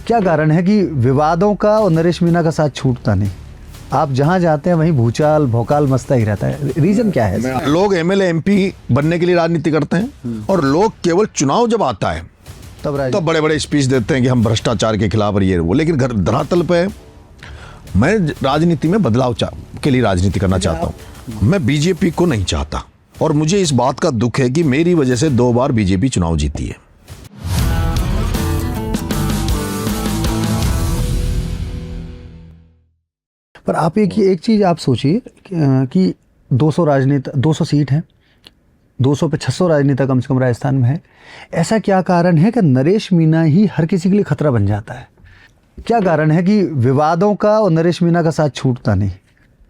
क्या कारण है कि विवादों का और नरेश मीना का साथ छूटता नहीं? आप जहां जाते हैं वहीं भूचाल भौकाल मचता ही रहता है, रीजन क्या है? लोग एमएलए एमपी बनने के लिए राजनीति करते हैं और लोग केवल चुनाव जब आता है तब बड़े बड़े स्पीच देते हैं कि हम भ्रष्टाचार के खिलाफ और ये वो, लेकिन घर धरातल पे मैं राजनीति में बदलाव के लिए राजनीति करना चाहता हूँ। मैं बीजेपी को नहीं चाहता और मुझे इस बात का दुख है कि मेरी वजह से 2 बार बीजेपी चुनाव जीती है। पर आप एक चीज आप सोचिए कि 200 सीट है, 200 पे 600 राजनेता कम से कम राजस्थान में है। ऐसा क्या कारण है कि नरेश मीना ही हर किसी के लिए खतरा बन जाता है? क्या कारण है कि विवादों का और नरेश मीना का साथ छूटता नहीं?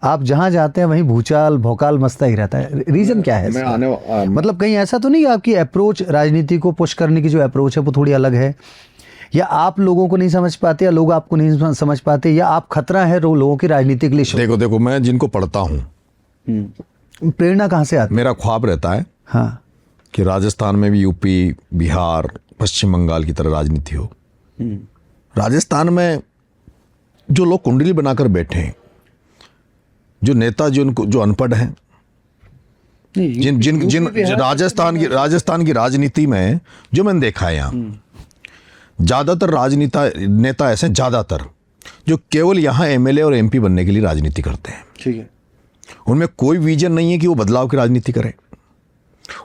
आप जहां जाते हैं वहीं भूचाल भौकाल मचता ही रहता है, रीजन क्या है? मतलब कहीं ऐसा तो नहीं कि आपकी अप्रोच राजनीति को पुश करने की जो अप्रोच है वो थोड़ी अलग है, या आप लोगों को नहीं समझ पाते, या लोग आपको नहीं समझ पाते, या आप खतरा है लोगों की राजनीति के लिए? देखो मैं जिनको पढ़ता हूँ, प्रेरणा कहाँ से आती? मेरा ख्वाब रहता है हाँ कि राजस्थान में भी यूपी, बिहार, पश्चिम बंगाल की तरह राजनीति हो। राजस्थान में जो लोग कुंडली बनाकर बैठे हैं, जो नेता जो अनपढ़ हैं, जिन राजस्थान की राजनीति में जो मैंने देखा है यहाँ, ज्यादातर नेता ऐसे ज्यादातर जो केवल यहाँ एमएलए और एमपी बनने के लिए राजनीति करते हैं। ठीक है। उनमें कोई विजन नहीं है कि वो बदलाव की राजनीति करें।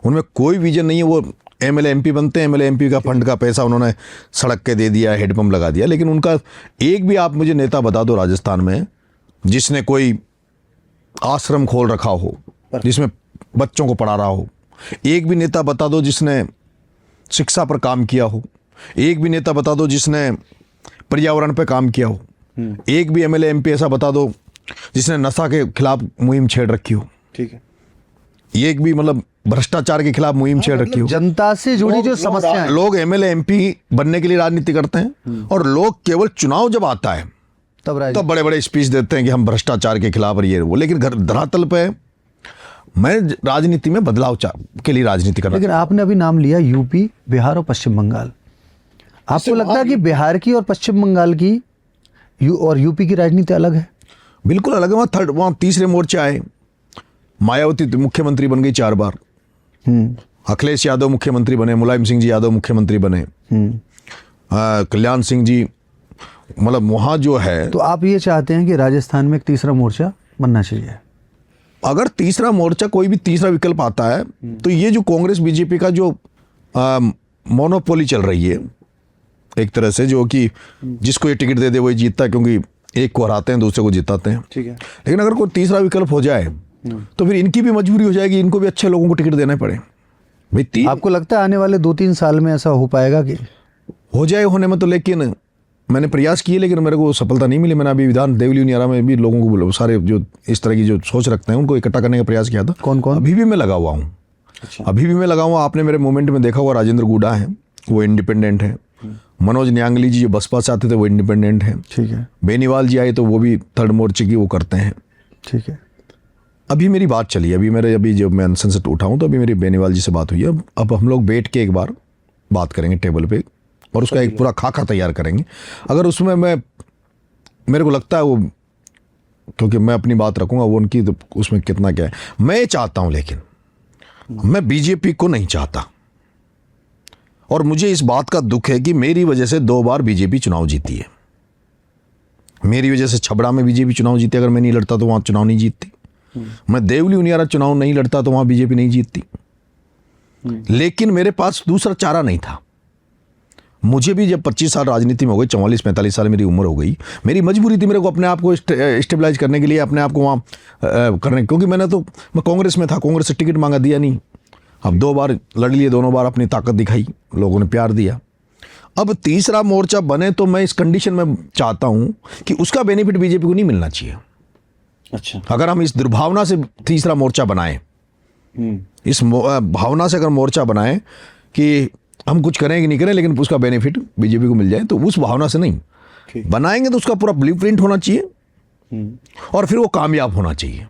उनमें कोई विजन नहीं है। वो एमएलए एमपी बनते हैं, एमएलए एमपी का फंड का पैसा उन्होंने सड़क के दे दिया, हेडपंप लगा दिया, लेकिन उनका एक भी आप मुझे नेता बता दो राजस्थान में जिसने कोई आश्रम खोल रखा हो, जिसमें बच्चों को पढ़ा रहा हो। एक भी नेता बता दो जिसने शिक्षा पर काम किया हो। एक भी नेता बता दो जिसने पर्यावरण पर काम किया हो। एक भी एमएलए एमपी ऐसा बता दो जिसने नशा के खिलाफ मुहिम छेड़ रखी हो। ठीक है। एक भी मतलब भ्रष्टाचार के खिलाफ मुहिम छेड़ रखी हो। जनता से जुड़ी जो समस्या, लोग एमएलए एमपी बनने के लिए राजनीति करते हैं और लोग केवल चुनाव जब आता है तब बड़े बड़े स्पीच देते हैं कि हम भ्रष्टाचार के खिलाफ और ये वो, लेकिन धरातल पे मैं राजनीति में बदलाव के लिए राजनीति करना। लेकिन आपने अभी नाम लिया यूपी, बिहार और पश्चिम बंगाल। आपको लगता है कि बिहार की और पश्चिम बंगाल की और यूपी की राजनीति अलग है? बिल्कुल अलग है। वहाँ तीसरे मोर्चे आए। मायावती मुख्यमंत्री बन गई 4 बार। अखिलेश यादव मुख्यमंत्री बने, मुलायम सिंह जी यादव मुख्यमंत्री बने, कल्याण सिंह जी, मतलब वहाँ जो है। तो आप ये चाहते हैं कि राजस्थान में एक तीसरा मोर्चा बनना चाहिए? अगर तीसरा मोर्चा, कोई भी तीसरा विकल्प आता है तो ये जो कांग्रेस बीजेपी का जो मोनोपोली चल रही है एक तरह से, जो कि जिसको ये टिकट दे दे वही जीतता है, क्योंकि एक को हराते हैं दूसरे को जिताते हैं। ठीक है। लेकिन अगर कोई तीसरा विकल्प हो जाए तो फिर इनकी भी मजबूरी हो जाएगी, इनको भी अच्छे लोगों को टिकट देना पड़े भाई। आपको लगता है आने वाले 2-3 साल में ऐसा हो पाएगा? कि हो जाए होने में तो, लेकिन मैंने प्रयास किए लेकिन मेरे को सफलता नहीं मिली। मैंने अभी विधान देवली उनियारा में भी लोगों को बोला, सारे जो इस तरह की जो सोच रखते हैं उनको इकट्ठा करने का प्रयास किया था। कौन कौन? अभी भी मैं लगा हुआ हूँ। अच्छा। अभी भी मैं लगा हुआ। आपने मेरे मूवमेंट में देखा हुआ, राजेंद्र गुडा है, वो इंडिपेंडेंट है। मनोज न्यांगली जी जो बसपा से आते थे वो इंडिपेंडेंट है। ठीक है। बेनीवाल जी आए तो वो भी थर्ड मोर्चे की वो करते हैं। ठीक है। अभी मेरी बात चली, अभी जब मैं अनशन से उठा हूँ तो अभी मेरी बेनीवाल जी से बात हुई है। अब हम लोग बैठ के एक बार बात करेंगे टेबल पे और उसका एक पूरा खाका तैयार करेंगे। अगर उसमें मेरे को लगता है वो, क्योंकि मैं अपनी बात रखूंगा, वो उनकी तो उसमें कितना क्या है मैं चाहता हूं, लेकिन मैं बीजेपी को नहीं चाहता और मुझे इस बात का दुख है कि मेरी वजह से 2 बार बीजेपी चुनाव जीती है। मेरी वजह से छबड़ा में बीजेपी चुनाव जीती। अगर मैं नहीं लड़ता तो वहां चुनाव नहीं जीतती। मैं देवली उनियारा चुनाव नहीं लड़ता तो वहां बीजेपी नहीं जीतती। लेकिन मेरे पास दूसरा चारा नहीं था। मुझे भी जब 25 साल राजनीति में हो गई, 44-45 साल मेरी उम्र हो गई, मेरी मजबूरी थी मेरे को अपने आप को स्टेबलाइज करने के लिए, अपने आप को वहाँ करने, क्योंकि मैं कांग्रेस में था, कांग्रेस से टिकट मांगा, दिया नहीं। अब 2 बार लड़ लिए, दोनों बार अपनी ताकत दिखाई, लोगों ने प्यार दिया। अब तीसरा मोर्चा बने तो मैं इस कंडीशन में चाहता हूँ कि उसका बेनिफिट बीजेपी को नहीं मिलना चाहिए। अच्छा। अगर हम इस दुर्भावना से तीसरा मोर्चा बनाएं, इस भावना से अगर मोर्चा बनाएं कि हम कुछ करें कि नहीं करें लेकिन उसका बेनिफिट बीजेपी को मिल जाए, तो उस भावना से नहीं बनाएंगे तो उसका पूरा ब्लूप्रिंट होना चाहिए और फिर वो कामयाब होना चाहिए।